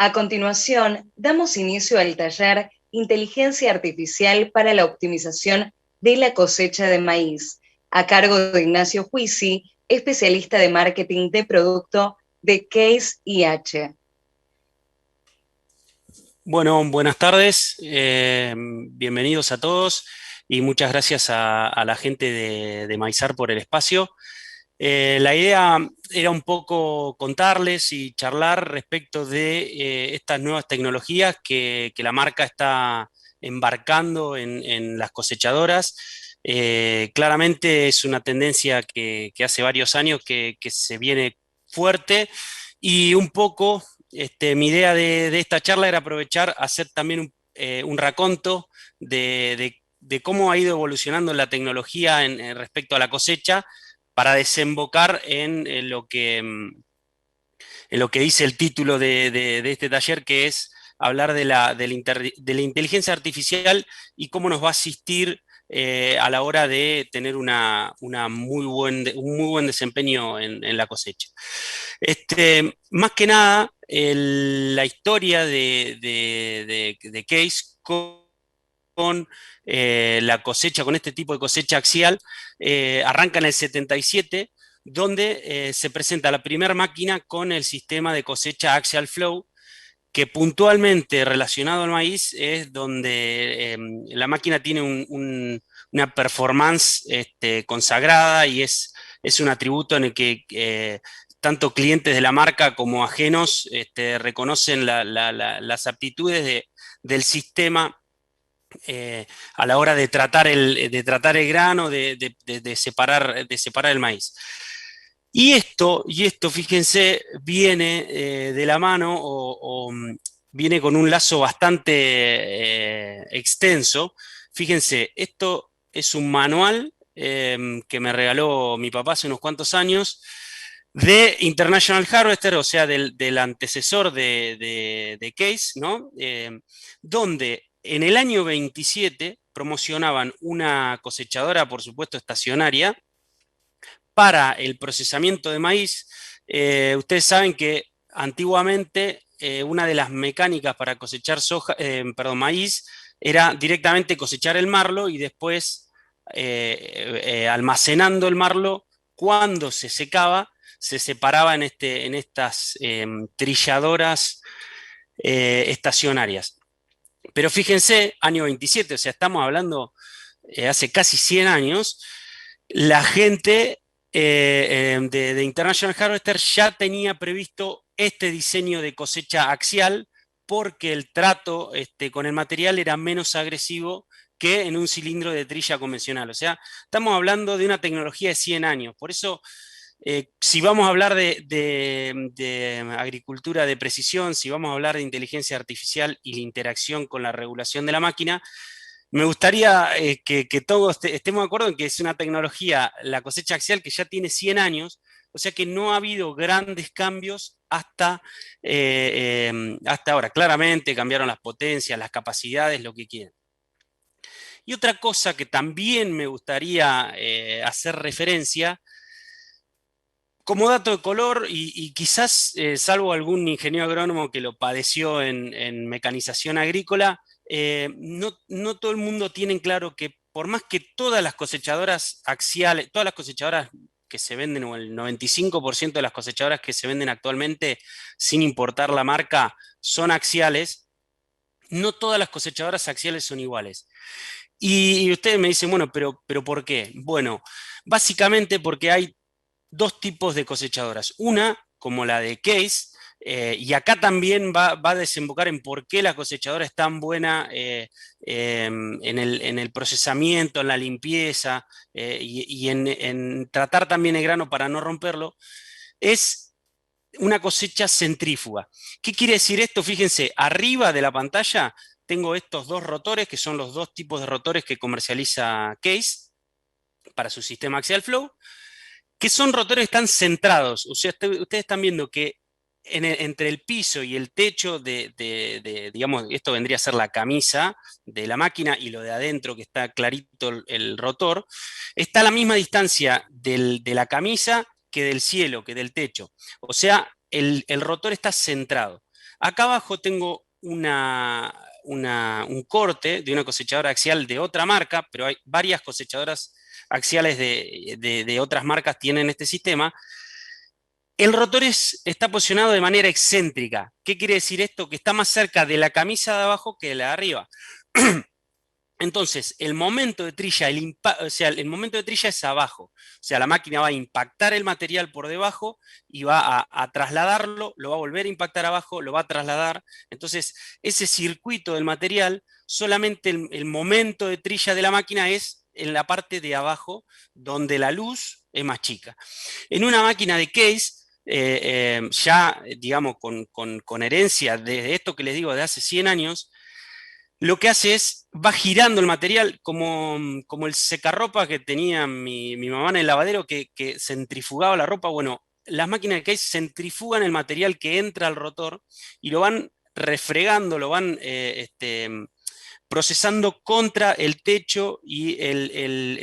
A continuación, damos inicio al taller Inteligencia Artificial para la Optimización de la Cosecha de Maíz, a cargo de Ignacio Juizi, especialista de marketing de producto de Case IH. Bueno, buenas tardes, bienvenidos a todos y muchas gracias a la gente de Maizar por el espacio. La idea era un poco contarles y charlar respecto de estas nuevas tecnologías que la marca está embarcando en las cosechadoras. Claramente es una tendencia que hace varios años que se viene fuerte y un poco mi idea de esta charla era aprovechar, hacer también un raconto de cómo ha ido evolucionando la tecnología en respecto a la cosecha para desembocar en lo que dice el título de este taller, que es hablar de la inteligencia artificial y cómo nos va a asistir a la hora de tener un muy buen desempeño en la cosecha. Más que nada, la historia de Case con la cosecha, con este tipo de cosecha axial, arranca en el 77, donde se presenta la primera máquina con el sistema de cosecha Axial Flow, que puntualmente relacionado al maíz es donde la máquina tiene una performance consagrada y es un atributo en el que tanto clientes de la marca como ajenos reconocen las aptitudes del sistema a la hora de tratar el grano, de separar el maíz. Y esto, fíjense, viene de la mano o viene con un lazo bastante extenso. Fíjense, esto es un manual que me regaló mi papá hace unos cuantos años de International Harvester, o sea, del antecesor de Case, ¿no? Donde en el año 27 promocionaban una cosechadora, por supuesto, estacionaria, para el procesamiento de maíz. Ustedes saben que antiguamente una de las mecánicas para cosechar maíz era directamente cosechar el marlo y después almacenando el marlo, cuando se secaba, se separaba en estas trilladoras estacionarias. Pero fíjense, año 27, o sea, estamos hablando hace casi 100 años, la gente de International Harvester ya tenía previsto este diseño de cosecha axial porque el trato con el material era menos agresivo que en un cilindro de trilla convencional. O sea, estamos hablando de una tecnología de 100 años. Por eso, si vamos a hablar de agricultura de precisión, si vamos a hablar de inteligencia artificial y la interacción con la regulación de la máquina, me gustaría que todos estemos de acuerdo en que es una tecnología, la cosecha axial, que ya tiene 100 años, o sea que no ha habido grandes cambios hasta ahora. Claramente cambiaron las potencias, las capacidades, lo que quieran. Y otra cosa que también me gustaría hacer referencia, como dato de color, y quizás salvo algún ingeniero agrónomo que lo padeció en mecanización agrícola, no todo el mundo tiene en claro que por más que todas las cosechadoras axiales, todas las cosechadoras que se venden, o el 95% de las cosechadoras que se venden actualmente, sin importar la marca, son axiales, no todas las cosechadoras axiales son iguales. Y ustedes me dicen, bueno, pero ¿por qué? Bueno, básicamente porque hay dos tipos de cosechadoras. Una, como la de Case, y acá también va a desembocar en por qué la cosechadora es tan buena en el procesamiento, en la limpieza y en tratar también el grano para no romperlo, es una cosecha centrífuga. ¿Qué quiere decir esto? Fíjense, arriba de la pantalla tengo estos dos rotores, que son los dos tipos de rotores que comercializa Case para su sistema Axial Flow, que son rotores que están centrados. O sea, ustedes están viendo que entre el piso y el techo digamos, esto vendría a ser la camisa de la máquina, y lo de adentro, que está clarito el rotor, está a la misma distancia de la camisa que del cielo, que del techo. O sea, el rotor está centrado. Acá abajo tengo un corte de una cosechadora axial de otra marca, pero hay varias cosechadoras axiales de otras marcas tienen este sistema. El rotor está posicionado de manera excéntrica. ¿Qué quiere decir esto? Que está más cerca de la camisa de abajo que de la de arriba. Entonces, el momento de trilla, o sea, el momento de trilla es abajo. O sea, la máquina va a impactar el material por debajo y va a trasladarlo, lo va a volver a impactar abajo, lo va a trasladar. Entonces, ese circuito del material, solamente el momento de trilla de la máquina es en la parte de abajo, donde la luz es más chica. En una máquina de case, ya, digamos, con herencia de esto que les digo de hace 100 años, lo que hace es, va girando el material como el secarropa que tenía mi mamá en el lavadero que centrifugaba la ropa. Bueno, las máquinas de case centrifugan el material que entra al rotor y lo van refregando, lo van procesando contra el techo y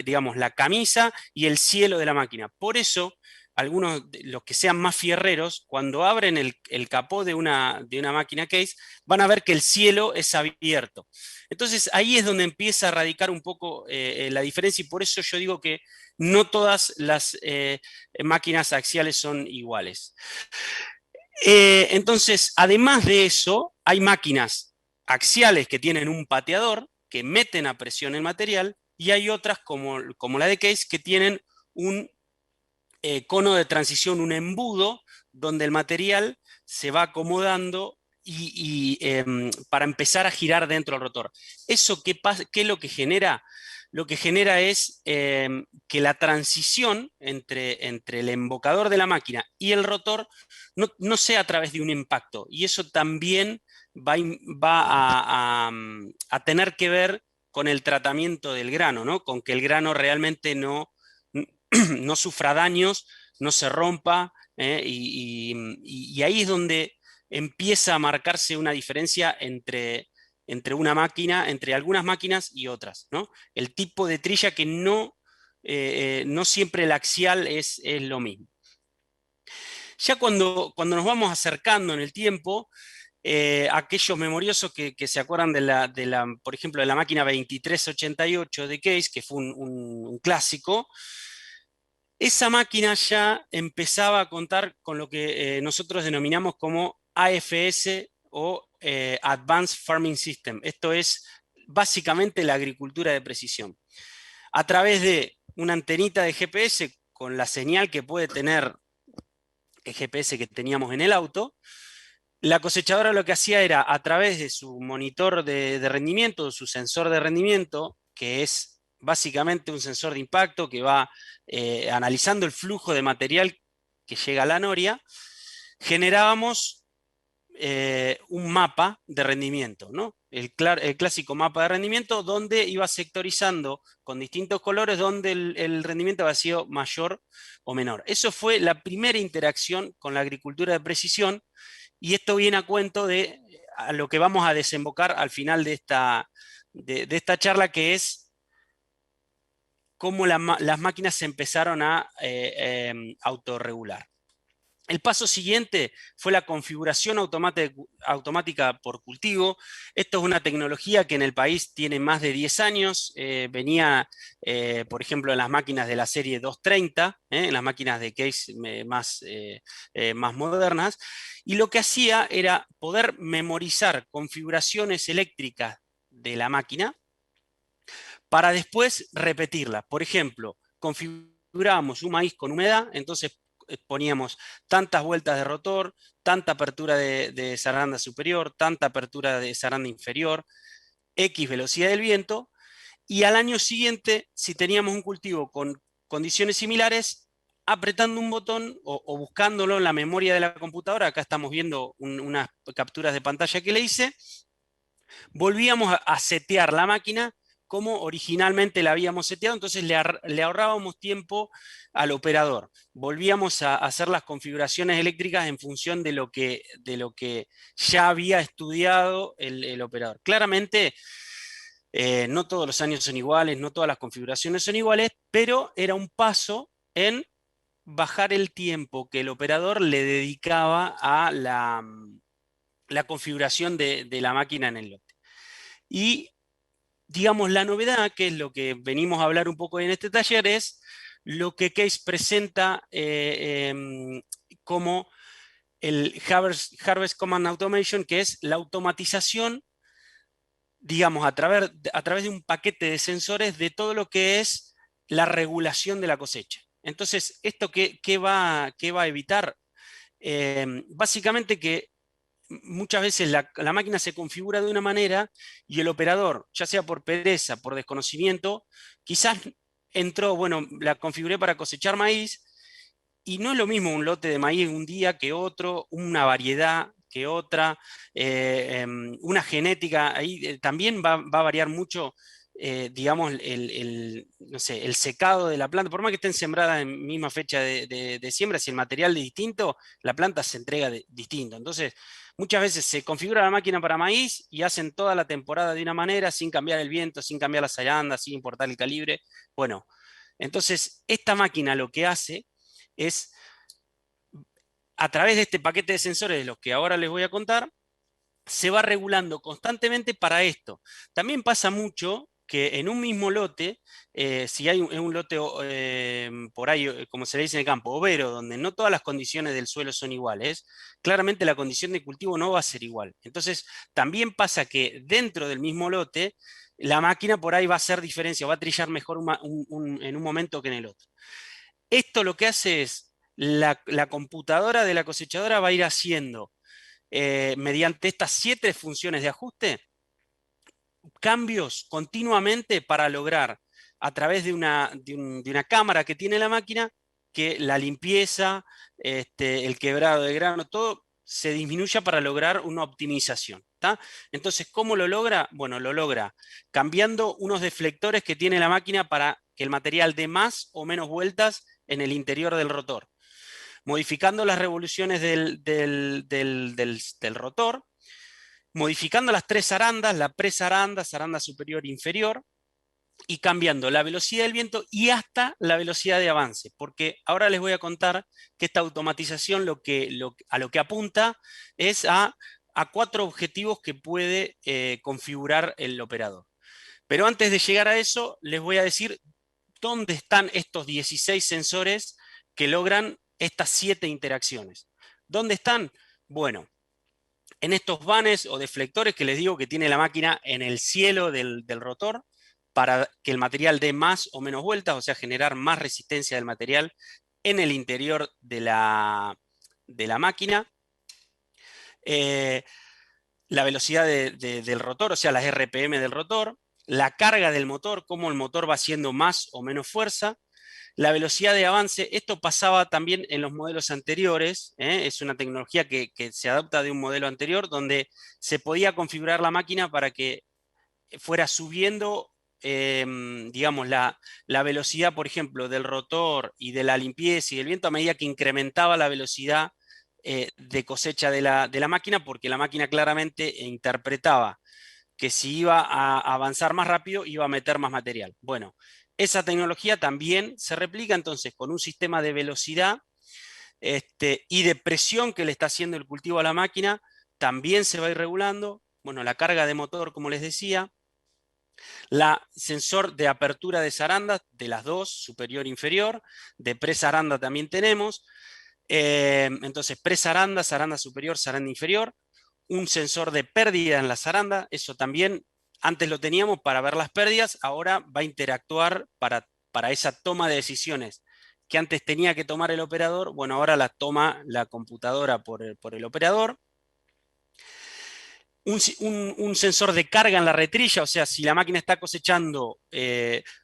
digamos, la camisa y el cielo de la máquina. Por eso, algunos de los que sean más fierreros, cuando abren el capó de una máquina case, van a ver que el cielo es abierto. Entonces ahí es donde empieza a radicar un poco la diferencia y por eso yo digo que no todas las máquinas axiales son iguales. Entonces, además de eso, hay máquinas axiales que tienen un pateador, que meten a presión el material, y hay otras como la de Case que tienen un cono de transición, un embudo, donde el material se va acomodando para empezar a girar dentro del rotor. ¿Eso qué es lo que genera? Lo que genera es que la transición entre el embocador de la máquina y el rotor no sea a través de un impacto. Y eso también va a tener que ver con el tratamiento del grano, ¿no? Con que el grano realmente no sufra daños, no se rompa, y ahí es donde empieza a marcarse una diferencia entre una máquina, entre algunas máquinas y otras, ¿no? El tipo de trilla que no siempre el axial es lo mismo. Ya cuando nos vamos acercando en el tiempo, aquellos memoriosos que se acuerdan por ejemplo, de la máquina 2388 de Case, que fue un clásico, esa máquina ya empezaba a contar con lo que nosotros denominamos como AFS o Advanced Farming System. Esto es básicamente la agricultura de precisión. A través de una antenita de GPS con la señal que puede tener el GPS que teníamos en el auto, la cosechadora lo que hacía era, a través de su monitor de rendimiento, su sensor de rendimiento, que es básicamente un sensor de impacto que va analizando el flujo de material que llega a la noria, generábamos un mapa de rendimiento, ¿no? El clásico mapa de rendimiento donde iba sectorizando con distintos colores donde el rendimiento había sido mayor o menor. Eso fue la primera interacción con la agricultura de precisión y esto viene a cuento de a lo que vamos a desembocar al final de esta charla, que es cómo las máquinas se empezaron a autorregular. El paso siguiente fue la configuración automática por cultivo. Esto es una tecnología que en el país tiene más de 10 años. Venía, por ejemplo, en las máquinas de la serie 230, en las máquinas de case más modernas. Y lo que hacía era poder memorizar configuraciones eléctricas de la máquina para después repetirla. Por ejemplo, configurábamos un maíz con humedad, entonces poníamos tantas vueltas de rotor, tanta apertura de zaranda superior, tanta apertura de zaranda inferior, X velocidad del viento, y al año siguiente, si teníamos un cultivo con condiciones similares, apretando un botón o buscándolo en la memoria de la computadora, acá estamos viendo unas capturas de pantalla que le hice, volvíamos a setear la máquina como originalmente la habíamos seteado, entonces le ahorrábamos tiempo al operador. Volvíamos a hacer las configuraciones eléctricas en función de lo que ya había estudiado el operador. Claramente, no todos los años son iguales, no todas las configuraciones son iguales, pero era un paso en bajar el tiempo que el operador le dedicaba la configuración de la máquina en el lote. Y digamos, la novedad, que es lo que venimos a hablar un poco en este taller, es lo que Case presenta como el Harvest Command Automation, que es la automatización, digamos, a través de un paquete de sensores de todo lo que es la regulación de la cosecha. Entonces, ¿esto qué va a evitar? Básicamente que muchas veces la máquina se configura de una manera y el operador, ya sea por pereza, por desconocimiento, quizás entró, bueno, la configuré para cosechar maíz y no es lo mismo un lote de maíz un día que otro, una variedad que otra, una genética, ahí también va a variar mucho, digamos, no sé, el secado de la planta, por más que estén sembradas en misma fecha de siembra, si el material es distinto, la planta se entrega distinto. Entonces, muchas veces se configura la máquina para maíz y hacen toda la temporada de una manera, sin cambiar el viento, sin cambiar las arandas, sin importar el calibre. Bueno, entonces esta máquina lo que hace es, a través de este paquete de sensores de los que ahora les voy a contar, se va regulando constantemente para esto. También pasa mucho que en un mismo lote, si hay un lote por ahí, como se le dice en el campo, overo, donde no todas las condiciones del suelo son iguales, claramente la condición de cultivo no va a ser igual. Entonces, también pasa que dentro del mismo lote, la máquina por ahí va a hacer diferencia, va a trillar mejor en un momento que en el otro. Esto lo que hace es, la computadora de la cosechadora va a ir haciendo, mediante estas 7 funciones de ajuste, cambios continuamente para lograr, a través de una cámara que tiene la máquina, que la limpieza, el quebrado de grano, todo se disminuya para lograr una optimización. ¿Tá? Entonces, ¿cómo lo logra? Bueno, lo logra cambiando unos deflectores que tiene la máquina para que el material dé más o menos vueltas en el interior del rotor, modificando las revoluciones del rotor, modificando las 3 arandas, la presaranda, zaranda superior e inferior, y cambiando la velocidad del viento y hasta la velocidad de avance, porque ahora les voy a contar que esta automatización a lo que apunta es a 4 objetivos que puede configurar el operador. Pero antes de llegar a eso, les voy a decir dónde están estos 16 sensores que logran estas 7 interacciones. ¿Dónde están? Bueno, en estos vanes o deflectores que les digo que tiene la máquina en el cielo del rotor, para que el material dé más o menos vueltas, o sea, generar más resistencia del material en el interior de la máquina. La velocidad del rotor, o sea, las RPM del rotor, la carga del motor, cómo el motor va haciendo más o menos fuerza, la velocidad de avance. Esto pasaba también en los modelos anteriores, es una tecnología que se adapta de un modelo anterior, donde se podía configurar la máquina para que fuera subiendo, digamos, la velocidad, por ejemplo, del rotor y de la limpieza y del viento a medida que incrementaba la velocidad de cosecha de la máquina, porque la máquina claramente interpretaba que si iba a avanzar más rápido, iba a meter más material. Bueno, esa tecnología también se replica entonces con un sistema de velocidad y de presión que le está haciendo el cultivo a la máquina, también se va a ir regulando. Bueno, la carga de motor, como les decía, la sensor de apertura de zaranda, de las dos, superior e inferior, de presaranda también tenemos. Entonces, presaranda, zaranda superior, zaranda inferior. Un sensor de pérdida en la zaranda, eso también antes lo teníamos para ver las pérdidas, ahora va a interactuar para esa toma de decisiones que antes tenía que tomar el operador, bueno, ahora la toma la computadora por el operador. Un sensor de carga en la retrilla, o sea, si la máquina está cosechando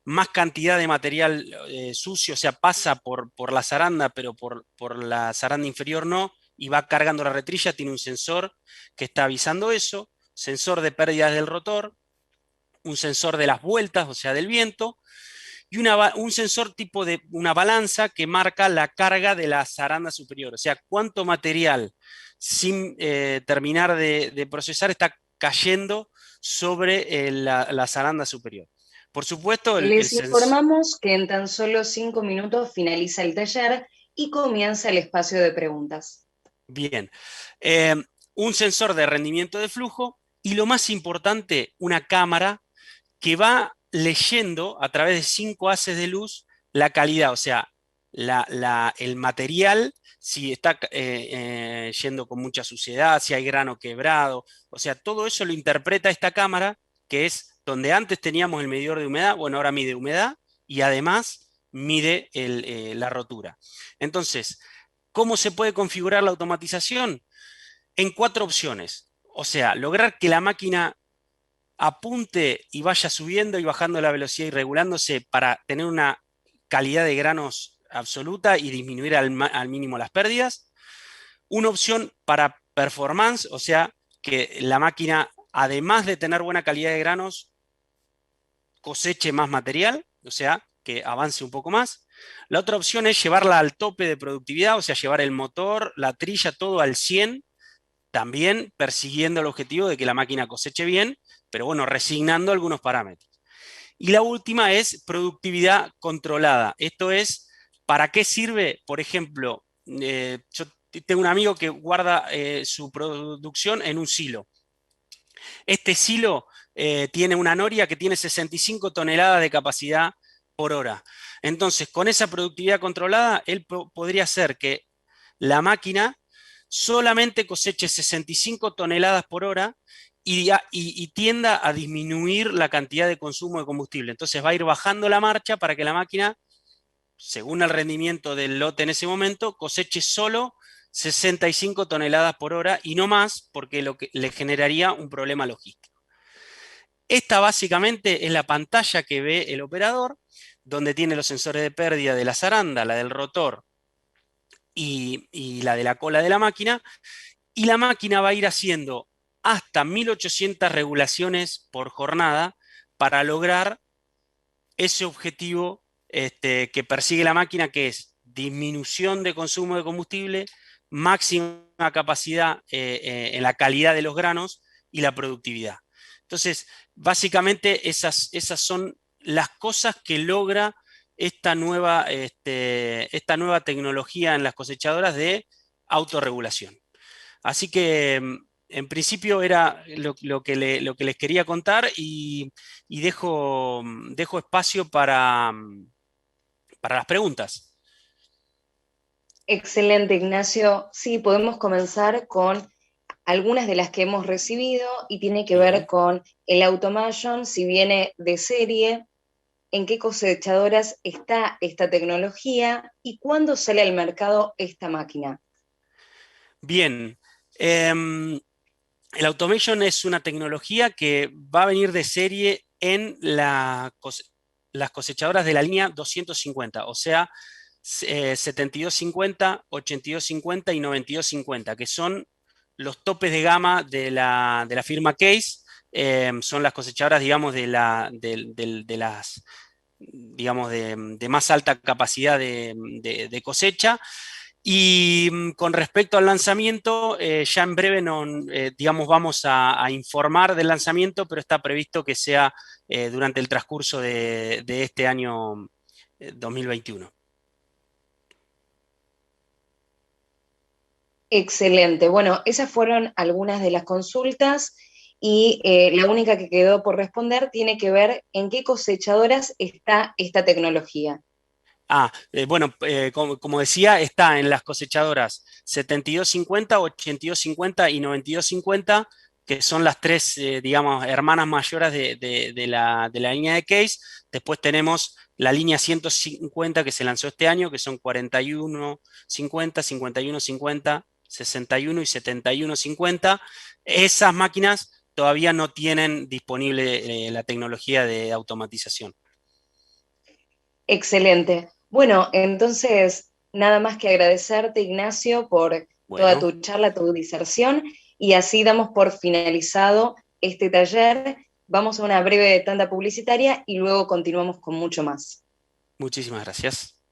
más cantidad de material sucio, o sea, pasa por la zaranda, pero por la zaranda inferior no, y va cargando la retrilla, tiene un sensor que está avisando eso, sensor de pérdidas del rotor, un sensor de las vueltas, o sea, del viento, y un sensor tipo de una balanza que marca la carga de la zaranda superior, o sea, cuánto material sin terminar de procesar está cayendo sobre la zaranda superior. Por supuesto, Les informamos que en tan solo 5 minutos finaliza el taller y comienza el espacio de preguntas. Bien. un sensor de rendimiento de flujo y lo más importante, una cámara que va leyendo a través de 5 haces de luz la calidad, o sea, el material, si está yendo con mucha suciedad, si hay grano quebrado, o sea, todo eso lo interpreta esta cámara, que es donde antes teníamos el medidor de humedad, bueno, ahora mide humedad y además mide la rotura. Entonces, ¿cómo se puede configurar la automatización? En 4 opciones. O sea, lograr que la máquina apunte y vaya subiendo y bajando la velocidad y regulándose para tener una calidad de granos absoluta y disminuir al mínimo las pérdidas. Una opción para performance, o sea, que la máquina, además de tener buena calidad de granos, coseche más material, o sea, que avance un poco más. La otra opción es llevarla al tope de productividad, o sea, llevar el motor, la trilla, todo al 100, también persiguiendo el objetivo de que la máquina coseche bien, pero bueno, resignando algunos parámetros. Y la última es productividad controlada. Esto es, ¿para qué sirve? Por ejemplo, yo tengo un amigo que guarda su producción en un silo. Este silo tiene una noria que tiene 65 toneladas de capacidad por hora. Entonces, con esa productividad controlada, él podría hacer que la máquina solamente coseche 65 toneladas por hora y tienda a disminuir la cantidad de consumo de combustible. Entonces va a ir bajando la marcha para que la máquina, según el rendimiento del lote en ese momento, coseche solo 65 toneladas por hora y no más, porque lo que le generaría un problema logístico. Esta básicamente es la pantalla que ve el operador, donde tiene los sensores de pérdida de la zaranda, la del rotor y la de la cola de la máquina, y la máquina va a ir haciendo hasta 1800 regulaciones por jornada para lograr ese objetivo que persigue la máquina, que es disminución de consumo de combustible, máxima capacidad en la calidad de los granos y la productividad. Entonces, básicamente esas son las cosas que logra esta nueva tecnología en las cosechadoras de autorregulación. Así que en principio era lo que les quería contar y dejo espacio para las preguntas. Excelente, Ignacio. Sí, podemos comenzar con algunas de las que hemos recibido y tiene que ver Bien. con el automation, si viene de serie, en qué cosechadoras está esta tecnología y cuándo sale al mercado esta máquina. Bien. El automation es una tecnología que va a venir de serie en las cosechadoras de la línea 250, o sea, 7250, 8250 y 9250, que son los topes de gama de la firma Case. Son las cosechadoras, digamos, de las, digamos, de más alta capacidad de cosecha. Y con respecto al lanzamiento, ya en breve digamos, vamos a informar del lanzamiento, pero está previsto que sea durante el transcurso de este año 2021. Excelente. Bueno, esas fueron algunas de las consultas y la única que quedó por responder tiene que ver en qué cosechadoras está esta tecnología. Bueno, como decía, está en las cosechadoras 7250, 8250 y 9250, que son las tres, digamos, hermanas mayores de la línea de Case. Después tenemos la línea 150 que se lanzó este año, que son 4150, 5150, 61 y 7150. Esas máquinas todavía no tienen disponible la tecnología de automatización. Excelente. Bueno, entonces, nada más que agradecerte, Ignacio, por toda Bueno, tu charla, tu diserción, y así damos por finalizado este taller. Vamos a una breve tanda publicitaria y luego continuamos con mucho más. muchísimas gracias.